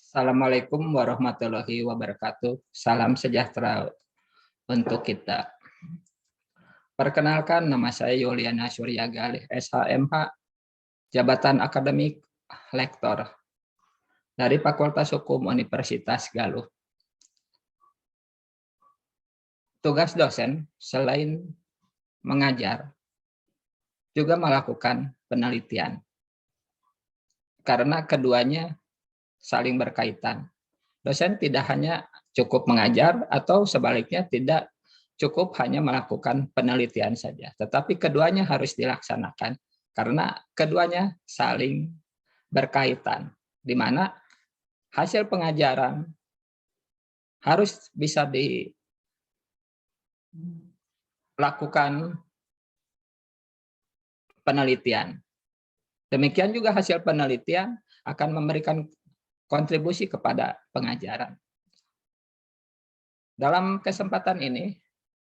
Assalamualaikum warahmatullahi wabarakatuh. Salam sejahtera untuk kita. Perkenalkan, nama saya Yuliana Surya Galih, SHMH, Jabatan Akademik Lektor dari Fakultas Hukum Universitas Galuh. Tugas dosen selain mengajar, juga melakukan penelitian. Karena keduanya saling berkaitan. Dosen tidak hanya cukup mengajar atau sebaliknya tidak cukup hanya melakukan penelitian saja, tetapi keduanya harus dilaksanakan karena keduanya saling berkaitan, di mana hasil pengajaran harus bisa dilakukan penelitian. Demikian juga hasil penelitian akan memberikan kontribusi kepada pengajaran. Dalam kesempatan ini,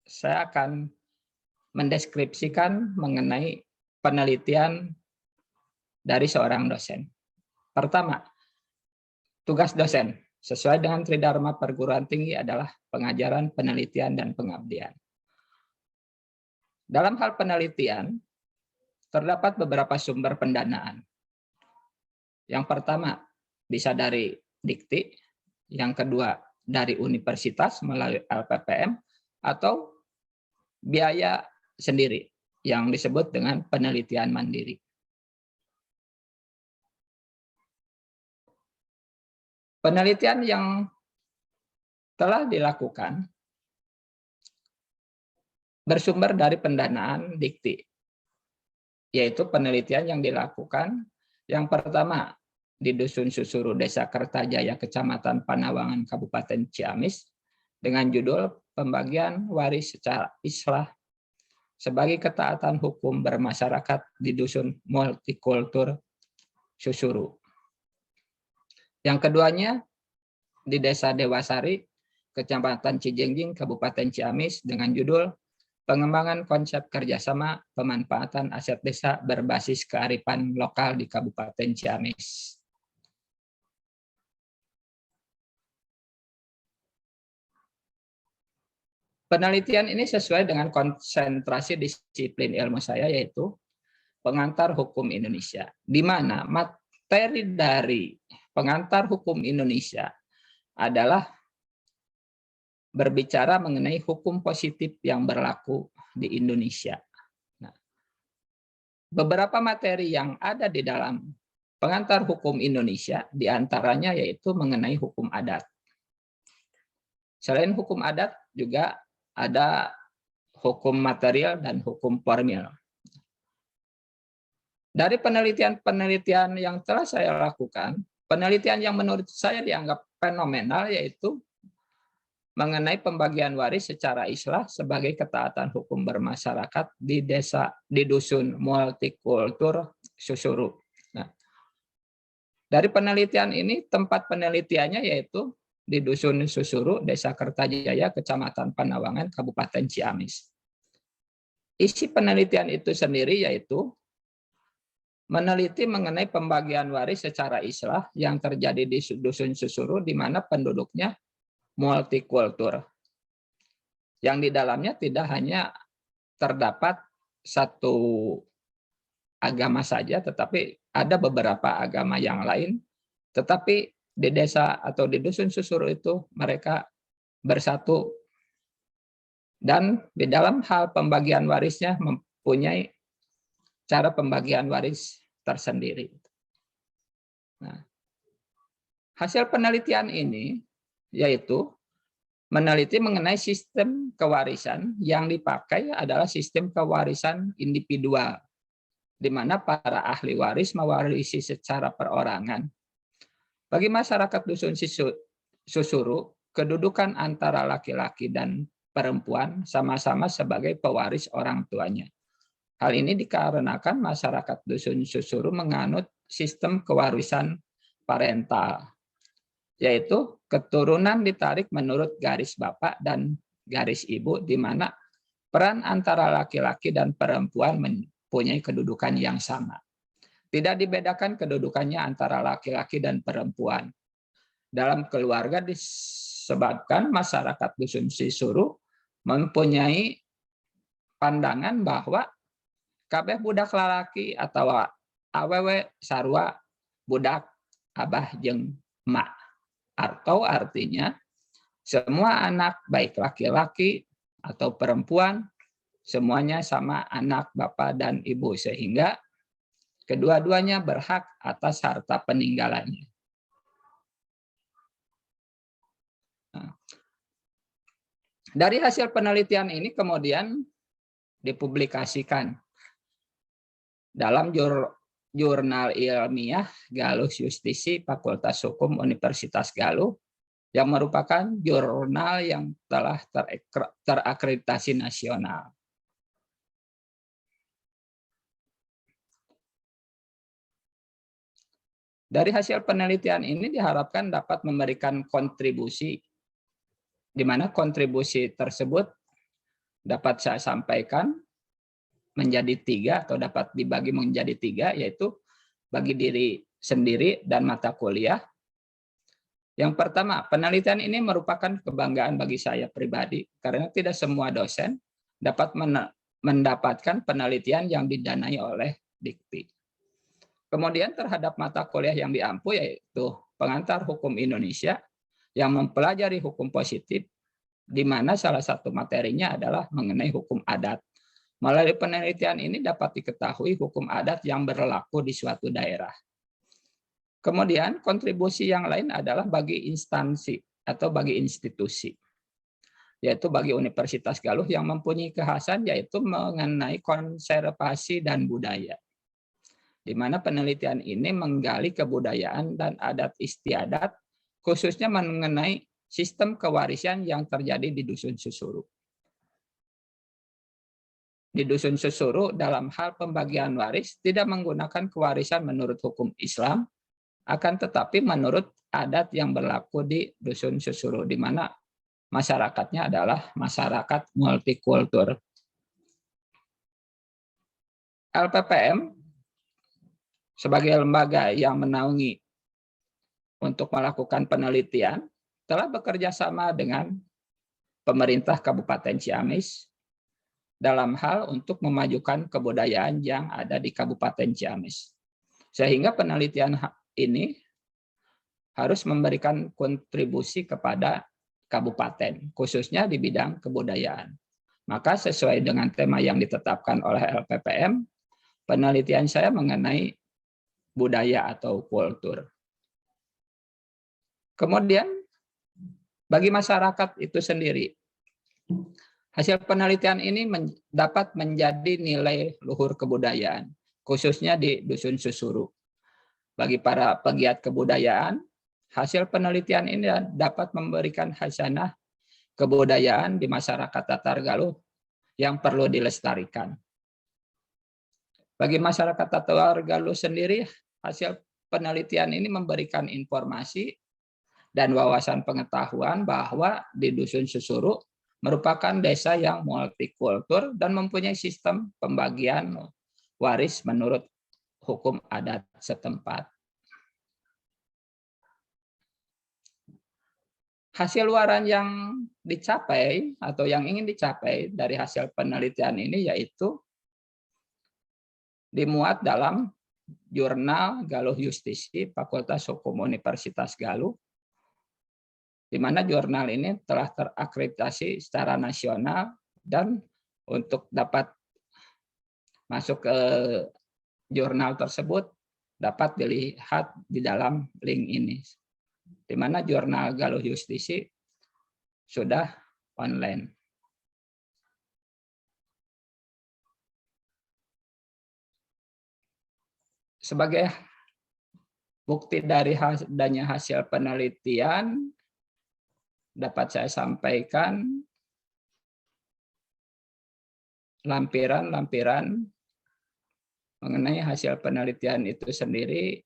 saya akan mendeskripsikan mengenai penelitian dari seorang dosen. Pertama, tugas dosen sesuai dengan Tridharma Perguruan Tinggi adalah pengajaran, penelitian, dan pengabdian. Dalam hal penelitian, terdapat beberapa sumber pendanaan. Yang pertama, bisa dari dikti, yang kedua dari universitas melalui LPPM, atau biaya sendiri yang disebut dengan penelitian mandiri. Penelitian yang telah dilakukan bersumber dari pendanaan dikti, yaitu penelitian yang dilakukan yang pertama di Dusun Susuru, Desa Kertajaya, Kecamatan Panawangan, Kabupaten Ciamis, dengan judul Pembagian Waris Secara Islah sebagai Ketaatan Hukum Bermasyarakat di Dusun Multikultur Susuru. Yang keduanya di Desa Dewasari, Kecamatan Cijengjing, Kabupaten Ciamis, dengan judul Pengembangan Konsep Kerjasama Pemanfaatan Aset Desa Berbasis Kearifan Lokal di Kabupaten Ciamis. Penelitian ini sesuai dengan konsentrasi disiplin ilmu saya, yaitu pengantar hukum Indonesia, di mana materi dari pengantar hukum Indonesia adalah berbicara mengenai hukum positif yang berlaku di Indonesia. Nah, beberapa materi yang ada di dalam pengantar hukum Indonesia, diantaranya yaitu mengenai hukum adat. Selain hukum adat, juga ada hukum material dan hukum formil. Dari penelitian-penelitian yang telah saya lakukan, penelitian yang menurut saya dianggap fenomenal yaitu mengenai pembagian waris secara islah sebagai ketaatan hukum bermasyarakat di dusun multikultur Susuru. Nah, dari penelitian ini, tempat penelitiannya yaitu di Dusun Susuru, Desa Kertajaya, Kecamatan Panawangan, Kabupaten Ciamis. Isi penelitian itu sendiri yaitu meneliti mengenai pembagian waris secara islah yang terjadi di Dusun Susuru, di mana penduduknya multikultur. Yang di dalamnya tidak hanya terdapat satu agama saja, tetapi ada beberapa agama yang lain, tetapi di desa atau di Dusun Susuru itu mereka bersatu, dan di dalam hal pembagian warisnya mempunyai cara pembagian waris tersendiri. Nah, hasil penelitian ini yaitu meneliti mengenai sistem kewarisan yang dipakai adalah sistem kewarisan individual, di mana para ahli waris mewarisi secara perorangan. Bagi masyarakat Dusun Susuru, kedudukan antara laki-laki dan perempuan sama-sama sebagai pewaris orang tuanya. Hal ini dikarenakan masyarakat Dusun Susuru menganut sistem kewarisan parental, yaitu keturunan ditarik menurut garis bapak dan garis ibu, di mana peran antara laki-laki dan perempuan mempunyai kedudukan yang sama. Tidak dibedakan kedudukannya antara laki-laki dan perempuan. dalam keluarga disebabkan masyarakat dusun Sisuru mempunyai pandangan bahwa kabeh budak lalaki atau awewe sarua budak abah jeung emak. Atau artinya semua anak baik laki-laki atau perempuan semuanya sama anak bapak dan ibu, sehingga kedua-duanya berhak atas harta peninggalannya. Nah, dari hasil penelitian ini kemudian dipublikasikan dalam jurnal ilmiah Gallus Justisi Fakultas Hukum Universitas Galuh, yang merupakan jurnal yang telah terakreditasi nasional. Dari hasil penelitian ini diharapkan dapat memberikan kontribusi, di mana kontribusi tersebut dapat saya sampaikan menjadi 3 atau dapat dibagi menjadi 3, yaitu bagi diri sendiri dan mata kuliah. Yang pertama, penelitian ini merupakan kebanggaan bagi saya pribadi karena tidak semua dosen dapat mendapatkan penelitian yang didanai oleh Dikti. Kemudian terhadap mata kuliah yang diampu, yaitu pengantar hukum Indonesia yang mempelajari hukum positif, di mana salah satu materinya adalah mengenai hukum adat. Melalui penelitian ini dapat diketahui hukum adat yang berlaku di suatu daerah. Kemudian kontribusi yang lain adalah bagi instansi atau bagi institusi, yaitu bagi Universitas Galuh yang mempunyai kekhasan yaitu mengenai konservasi dan budaya, di mana penelitian ini menggali kebudayaan dan adat istiadat, khususnya mengenai sistem kewarisan yang terjadi di Dusun Susuru. Di Dusun Susuru dalam hal pembagian waris tidak menggunakan kewarisan menurut hukum Islam, akan tetapi menurut adat yang berlaku di Dusun Susuru, di mana masyarakatnya adalah masyarakat multikultur. LPPM sebagai lembaga yang menaungi untuk melakukan penelitian telah bekerja sama dengan pemerintah Kabupaten Ciamis dalam hal untuk memajukan kebudayaan yang ada di Kabupaten Ciamis. Sehingga penelitian ini harus memberikan kontribusi kepada kabupaten, khususnya di bidang kebudayaan. Maka sesuai dengan tema yang ditetapkan oleh LPPM, penelitian saya mengenai budaya atau kultur. Kemudian, bagi masyarakat itu sendiri, hasil penelitian ini dapat menjadi nilai luhur kebudayaan, khususnya di Dusun Susuru. Bagi para pegiat kebudayaan, hasil penelitian ini dapat memberikan hasanah kebudayaan di masyarakat Tatar Galuh yang perlu dilestarikan. Bagi masyarakat Tatar Galuh sendiri, hasil penelitian ini memberikan informasi dan wawasan pengetahuan bahwa di Dusun Susuru merupakan desa yang multikultur dan mempunyai sistem pembagian waris menurut hukum adat setempat. Hasil luaran yang dicapai atau yang ingin dicapai dari hasil penelitian ini yaitu dimuat dalam jurnal Galuh Justisi Fakultas Hukum Universitas Galuh, di mana jurnal ini telah terakreditasi secara nasional dan untuk dapat masuk ke jurnal tersebut dapat dilihat di dalam link ini, di mana jurnal Galuh Justisi sudah online. Sebagai bukti dari adanya hasil penelitian, dapat saya sampaikan lampiran-lampiran mengenai hasil penelitian itu sendiri,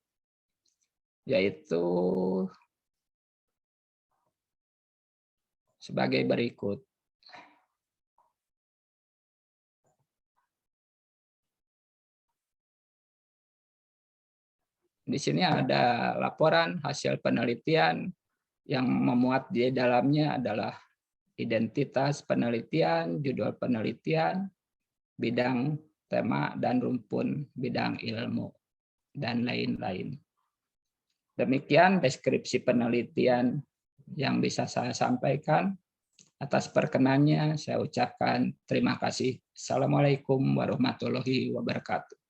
yaitu sebagai berikut. Di sini ada laporan hasil penelitian yang memuat di dalamnya adalah identitas penelitian, judul penelitian, bidang tema dan rumpun bidang ilmu, dan lain-lain. Demikian deskripsi penelitian yang bisa saya sampaikan. Atas perkenannya, saya ucapkan terima kasih. Assalamualaikum warahmatullahi wabarakatuh.